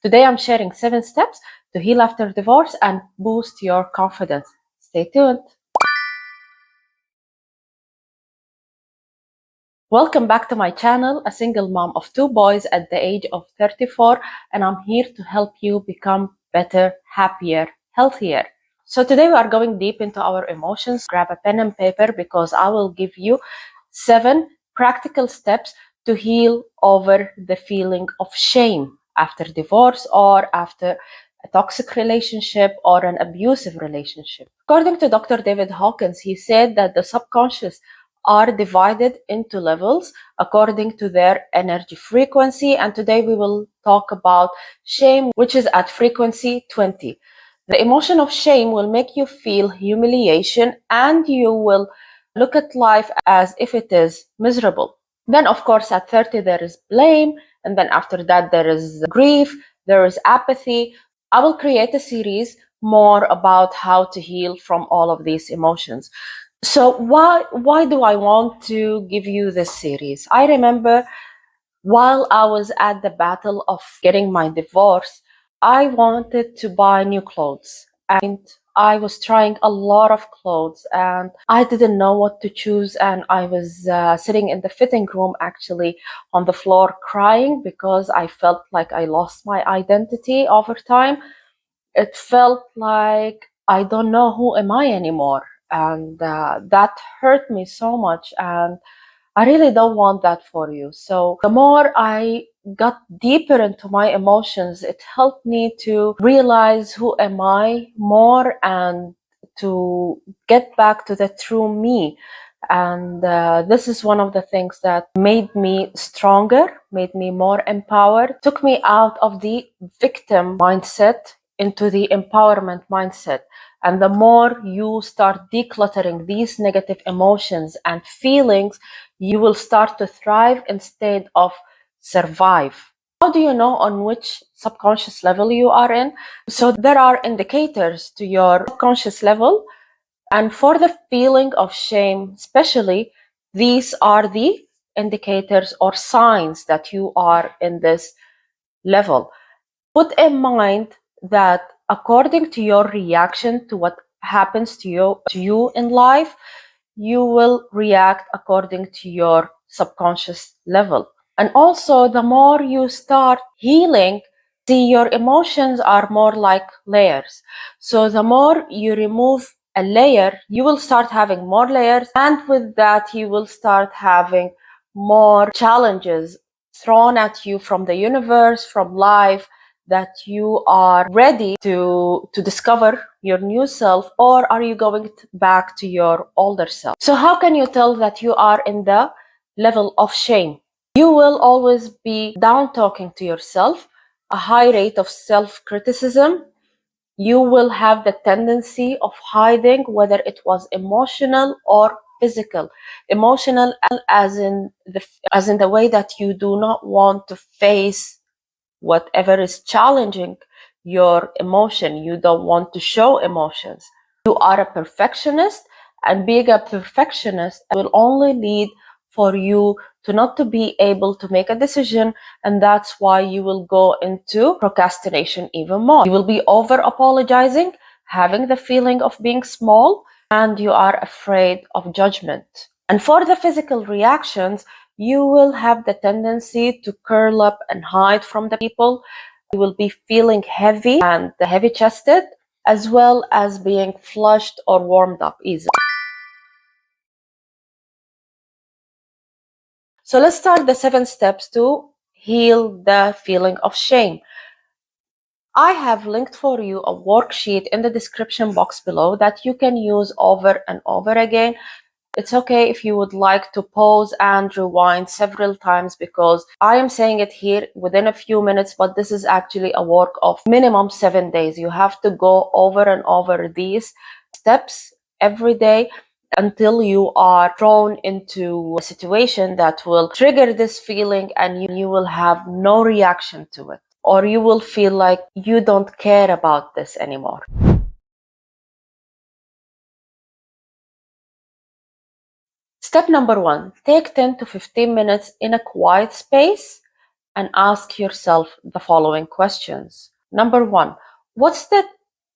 Today I'm sharing 7 steps to heal after divorce and boost your confidence. Stay tuned. Welcome back to my channel, a single mom of 2 boys at the age of 34, and I'm here to help you become better, happier, healthier. So today we are going deep into our emotions. Grab a pen and paper because I will give you 7 practical steps to heal over the feeling of shame after divorce or after a toxic relationship or an abusive relationship. According to Dr. David Hawkins, he said that the subconscious are divided into levels according to their energy frequency, and today we will talk about shame, which is at frequency 20. The emotion of shame will make you feel humiliation and you will look at life as if it is miserable. Then of course at 30 there is blame, and then after that there is grief, there is apathy. I will create a series more about how to heal from all of these emotions. So why do I want to give you this series? I remember while I was at the battle of getting my divorce, I wanted to buy new clothes, and I was trying a lot of clothes and I didn't know what to choose, and I was sitting in the fitting room actually on the floor crying because I felt like I lost my identity over time. It felt like I don't know who am I anymore, and that hurt me so much, and I really don't want that for you. So the more I got deeper into my emotions, it helped me to realize who am I more and to get back to the true me. And this is one of the things that made me stronger, made me more empowered, took me out of the victim mindset into the empowerment mindset. And the more you start decluttering these negative emotions and feelings, you will start to thrive instead of survive. How do you know on which subconscious level you are in? So there are indicators to your subconscious level. And for the feeling of shame, especially, these are the indicators or signs that you are in this level. Put in mind that according to your reaction to what happens to you in life, you will react according to your subconscious level. And also, the more you start healing, see, your emotions are more like layers. So the more you remove a layer, you will start having more layers, and with that you will start having more challenges thrown at you from the universe, from life, that you are ready to discover your new self, or are you going back to your older self? So how can you tell that you are in the level of shame? You will always be down talking to yourself, a high rate of self-criticism. You will have the tendency of hiding, whether it was emotional or physical. Emotional as in the way that you do not want to face whatever is challenging your emotion. You don't want to show emotions. You are a perfectionist, and being a perfectionist will only lead for you to not to be able to make a decision, and that's why you will go into procrastination even more. You will be over apologizing, having the feeling of being small, and you are afraid of judgment. And for the physical reactions, you will have the tendency to curl up and hide from the people. You will be feeling heavy and heavy chested, as well as being flushed or warmed up easily. So let's start the 7 steps to heal the feeling of shame. I have linked for you a worksheet in the description box below that you can use over and over again. It's okay if you would like to pause and rewind several times, because I am saying it here within a few minutes, but this is actually a work of minimum 7 days. You have to go over and over these steps every day until you are thrown into a situation that will trigger this feeling and you will have no reaction to it, or you will feel like you don't care about this anymore. Step number 1, take 10 to 15 minutes in a quiet space and ask yourself the following questions. Number one, what's the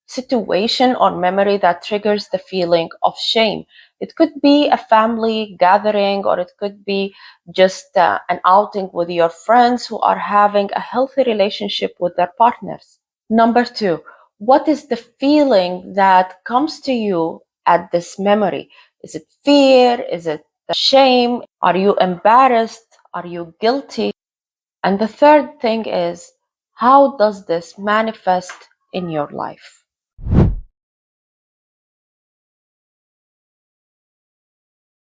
situation or memory that triggers the feeling of shame? It could be a family gathering, or it could be just an outing with your friends who are having a healthy relationship with their partners. Number two, what is the feeling that comes to you at this memory? Is it fear? Is it shame? Are you embarrassed? Are you guilty? And the third thing is, how does this manifest in your life?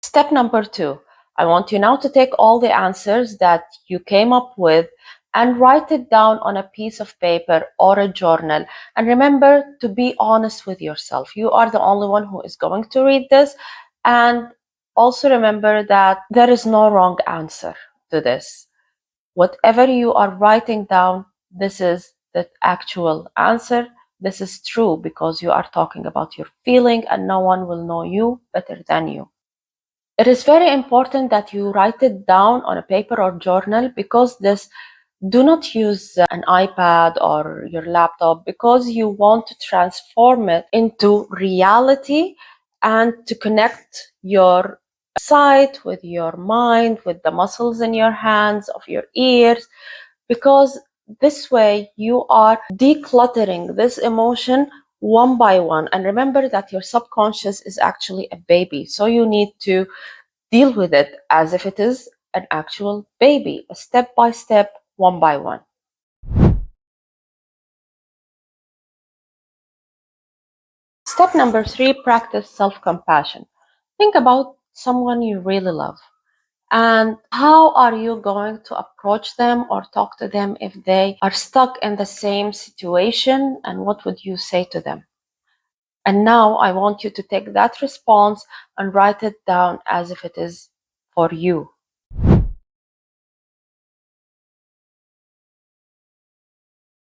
Step number two, I want you now to take all the answers that you came up with and write it down on a piece of paper or a journal. And remember to be honest with yourself. You are the only one who is going to read this. And also remember that there is no wrong answer to this. Whatever you are writing down, this is the actual answer. This is true because you are talking about your feeling, and no one will know you better than you. It is very important that you write it down on a paper or journal, because this, do not use an iPad or your laptop, because you want to transform it into reality and to connect your sight with your mind, with the muscles in your hands, of your ears, because this way you are decluttering this emotion one by one. And remember that your subconscious is actually a baby, so you need to deal with it as if it is an actual baby, step by step, one by one. Step number three, practice self-compassion. Think about someone you really love, and how are you going to approach them or talk to them if they are stuck in the same situation, and what would you say to them? And now I want you to take that response and write it down as if it is for you.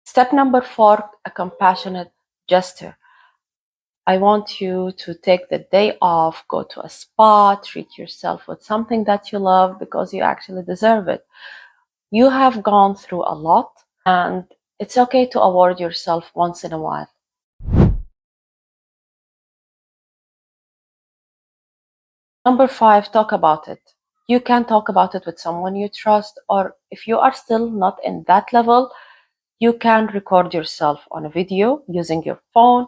Step number four, a compassionate gesture. I want you to take the day off, go to a spa, treat yourself with something that you love, because you actually deserve it. You have gone through a lot, and it's okay to award yourself once in a while. Number five, talk about it. You can talk about it with someone you trust, or if you are still not in that level, you can record yourself on a video using your phone.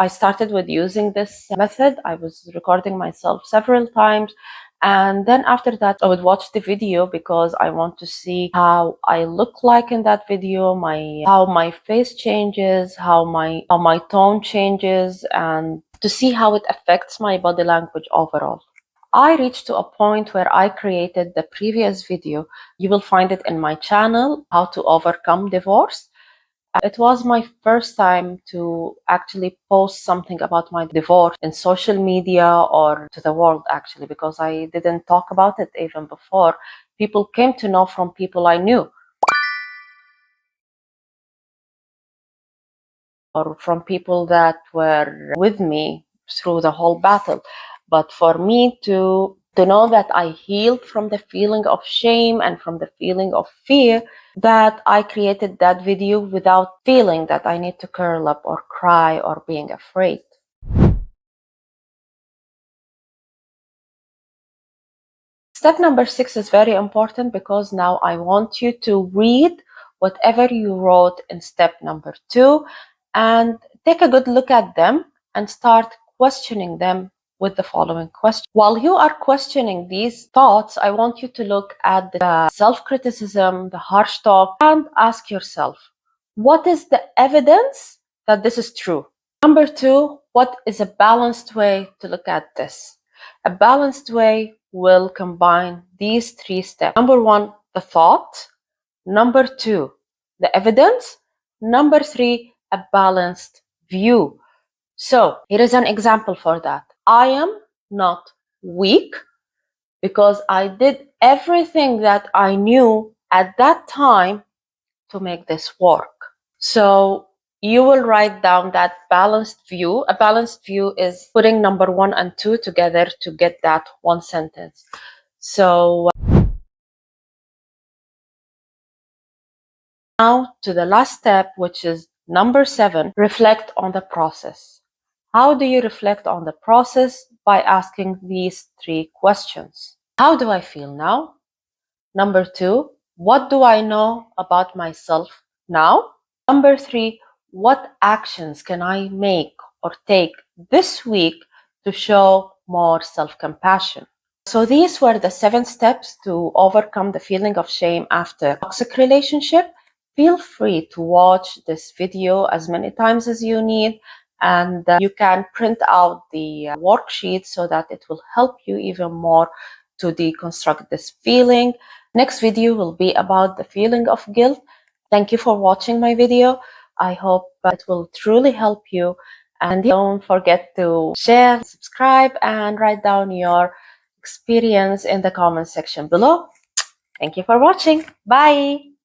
I started with using this method. I was recording myself several times. And then after that, I would watch the video because I want to see how I look like in that video, how my face changes, how my tone changes, and to see how it affects my body language overall. I reached to a point where I created the previous video. You will find it in my channel, How to Overcome Divorce. It was my first time to actually post something about my divorce in social media or to the world, actually, because I didn't talk about it even before. People came to know from people I knew, or from people that were with me through the whole battle. But for me to know that I healed from the feeling of shame and from the feeling of fear, that I created that video without feeling that I need to curl up or cry or being afraid. Step number six is very important, because now I want you to read whatever you wrote in step number two and take a good look at them and start questioning them with the following question. While you are questioning these thoughts, I want you to look at the self-criticism, the harsh talk, and ask yourself, what is the evidence that this is true? Number two, what is a balanced way to look at this? A balanced way will combine these three steps. Number one, the thought. Number two, the evidence. Number three, a balanced view. So here is an example for that. I am not weak because I did everything that I knew at that time to make this work. So you will write down that balanced view. A balanced view is putting number one and two together to get that one sentence. So Now to the last step, which is number 7, reflect on the process. How do you reflect on the process? By asking these 3 questions. How do I feel now? Number 2, what do I know about myself now? Number 3, what actions can I make or take this week to show more self-compassion? So these were the 7 steps to overcome the feeling of shame after a toxic relationship. Feel free to watch this video as many times as you need, and you can print out the worksheet so that it will help you even more to deconstruct this feeling. Next video will be about the feeling of guilt. Thank you for watching my video. I hope it will truly help you. And don't forget to share, subscribe, and write down your experience in the comment section below. Thank you for watching. Bye.